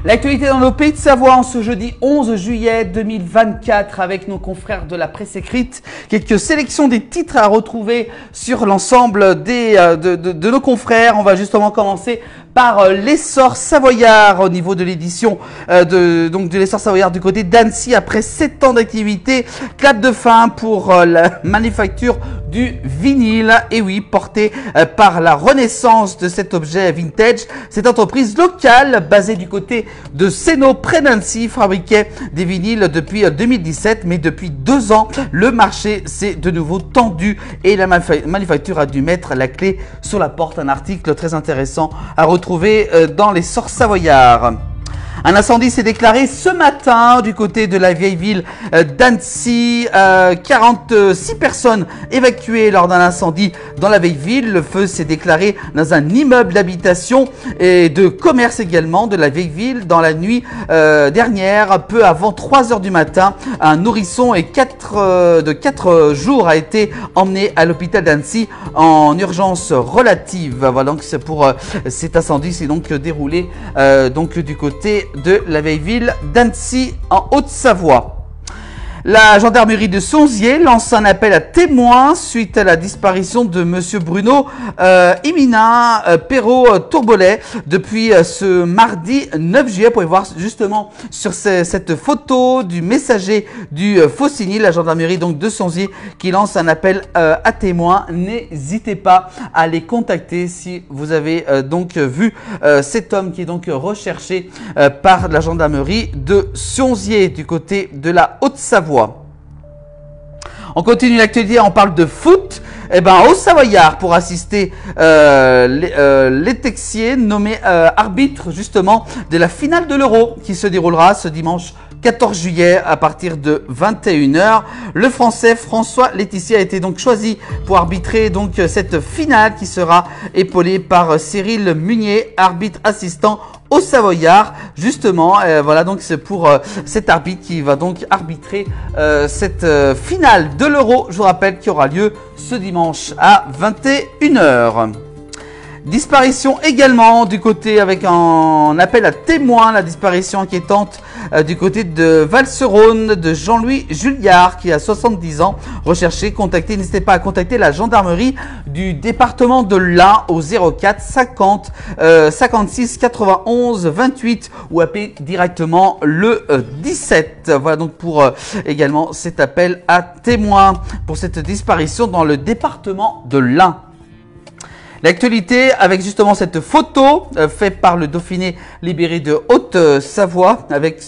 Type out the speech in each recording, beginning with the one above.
L'actualité dans nos pays de Savoie en ce jeudi 11 juillet 2024 avec nos confrères de la presse écrite. Quelques sélections des titres à retrouver sur l'ensemble de nos confrères. On va justement commencer par l'essor savoyard au niveau de l'édition de l'essor savoyard du côté d'Annecy après 7 ans d'activité. Clap de fin pour la manufacture du vinyle, et oui, porté par la renaissance de cet objet vintage. Cette entreprise locale basée du côté de Sénaux près d'Annecy fabriquait des vinyles depuis 2017, mais depuis 2 ans, le marché s'est de nouveau tendu et la manufacture a dû mettre la clé sur la porte. Un article très intéressant à retrouver dans l'essor savoyard. Un incendie s'est déclaré ce matin du côté de la vieille ville d'Annecy. 46 personnes évacuées lors d'un incendie dans la vieille ville. Le feu s'est déclaré dans un immeuble d'habitation et de commerce également de la vieille ville dans la nuit dernière. Peu avant 3 heures du matin, un nourrisson de 4 jours a été emmené à l'hôpital d'Annecy en urgence relative. Voilà, donc c'est pour cet incendie s'est donc déroulé du côté de la vieille ville d'Annecy en Haute-Savoie. La gendarmerie de Sonzier lance un appel à témoins suite à la disparition de monsieur Bruno Imina Perrault-Tourbolet depuis ce mardi 9 juillet. Vous pouvez voir justement sur cette photo du messager du Faucigny, la gendarmerie donc de Sonzier qui lance un appel à témoins. N'hésitez pas à les contacter si vous avez vu cet homme qui est donc recherché par la gendarmerie de Sonzier du côté de la Haute-Savoie. On continue l'actualité, on parle de foot. Au Savoyard pour assister les Texiers nommés arbitres justement de la finale de l'Euro qui se déroulera ce dimanche 14 juillet à partir de 21h. Le Français François Laetitia a été donc choisi pour arbitrer donc cette finale qui sera épaulé par Cyril Munier, arbitre assistant au Savoyard. Justement, voilà donc c'est pour cet arbitre qui va donc arbitrer cette finale de l'Euro. Je vous rappelle qu'il aura lieu ce dimanche à 21h. Disparition également du côté avec un appel à témoins, la disparition inquiétante du côté de Valserone de Jean-Louis Julliard qui a 70 ans. Recherché, contacté, n'hésitez pas à contacter la gendarmerie du département de l'Ain au 04 50 56 91 28 ou appelez directement le 17. Voilà donc pour également cet appel à témoins pour cette disparition dans le département de l'Ain. L'actualité avec justement cette photo faite par le Dauphiné libéré de Haute-Savoie avec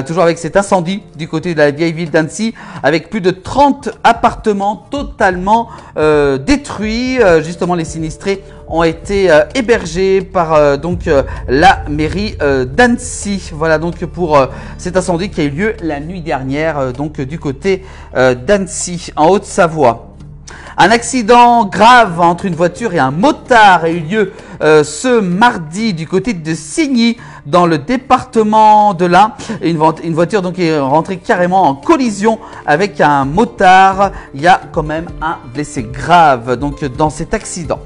toujours avec cet incendie du côté de la vieille ville d'Annecy avec plus de 30 appartements totalement détruits. Justement les sinistrés ont été hébergés par la mairie d'Annecy. Voilà donc pour cet incendie qui a eu lieu la nuit dernière du côté d'Annecy en Haute-Savoie. Un accident grave entre une voiture et un motard a eu lieu ce mardi du côté de Signy dans le département de l'Ain. Une voiture donc est rentrée carrément en collision avec un motard. Il y a quand même un blessé grave donc dans cet accident.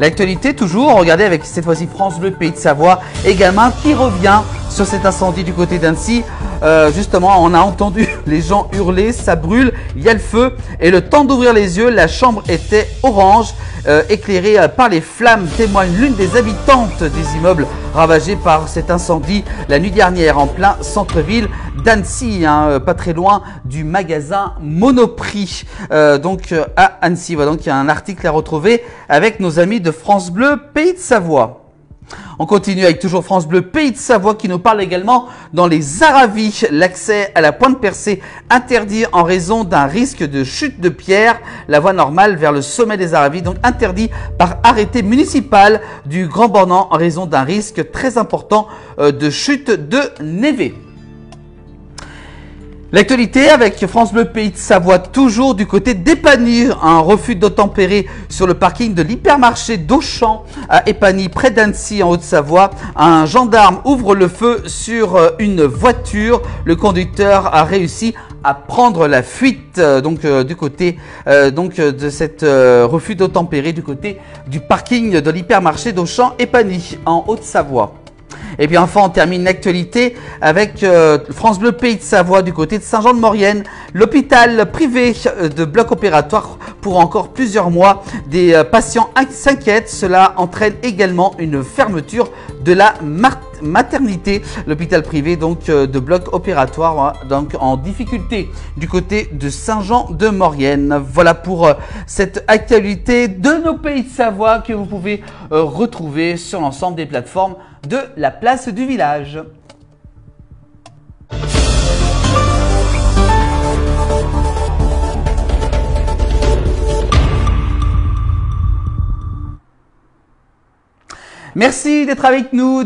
L'actualité toujours, regardez avec cette fois-ci France Bleu Pays de Savoie également qui revient sur cet incendie du côté d'Annecy. Justement, on a entendu les gens hurler, ça brûle, il y a le feu et le temps d'ouvrir les yeux, la chambre était orange, éclairée par les flammes, témoigne l'une des habitantes des immeubles ravagés par cet incendie la nuit dernière en plein centre-ville d'Annecy, pas très loin du magasin Monoprix, à Annecy. Voilà, donc il y a un article à retrouver avec nos amis de France Bleu Pays de Savoie. On continue avec toujours France Bleu Pays de Savoie qui nous parle également dans les Aravis. L'accès à la pointe percée interdit en raison d'un risque de chute de pierre. La voie normale vers le sommet des Aravis donc interdit par arrêté municipal du Grand Bornand en raison d'un risque très important de chute de névé. L'actualité avec France Bleu Pays de Savoie, toujours du côté d'Épagny, un refus d'obtempérer sur le parking de l'hypermarché d'Auchan à Épagny, près d'Annecy en Haute-Savoie. Un gendarme ouvre le feu sur une voiture. Le conducteur a réussi à prendre la fuite du côté de cette refus d'obtempérer du côté du parking de l'hypermarché d'Auchan Épagny en Haute-Savoie. Et puis enfin, on termine l'actualité avec France Bleu Pays de Savoie du côté de Saint-Jean-de-Maurienne. L'hôpital privé de bloc opératoire pour encore plusieurs mois. Des patients s'inquiètent. Cela entraîne également une fermeture de la maternité. L'hôpital privé donc de bloc opératoire donc en difficulté du côté de Saint-Jean-de-Maurienne. Voilà pour cette actualité de nos Pays de Savoie que vous pouvez retrouver sur l'ensemble des plateformes de la place du village. Merci d'être avec nous.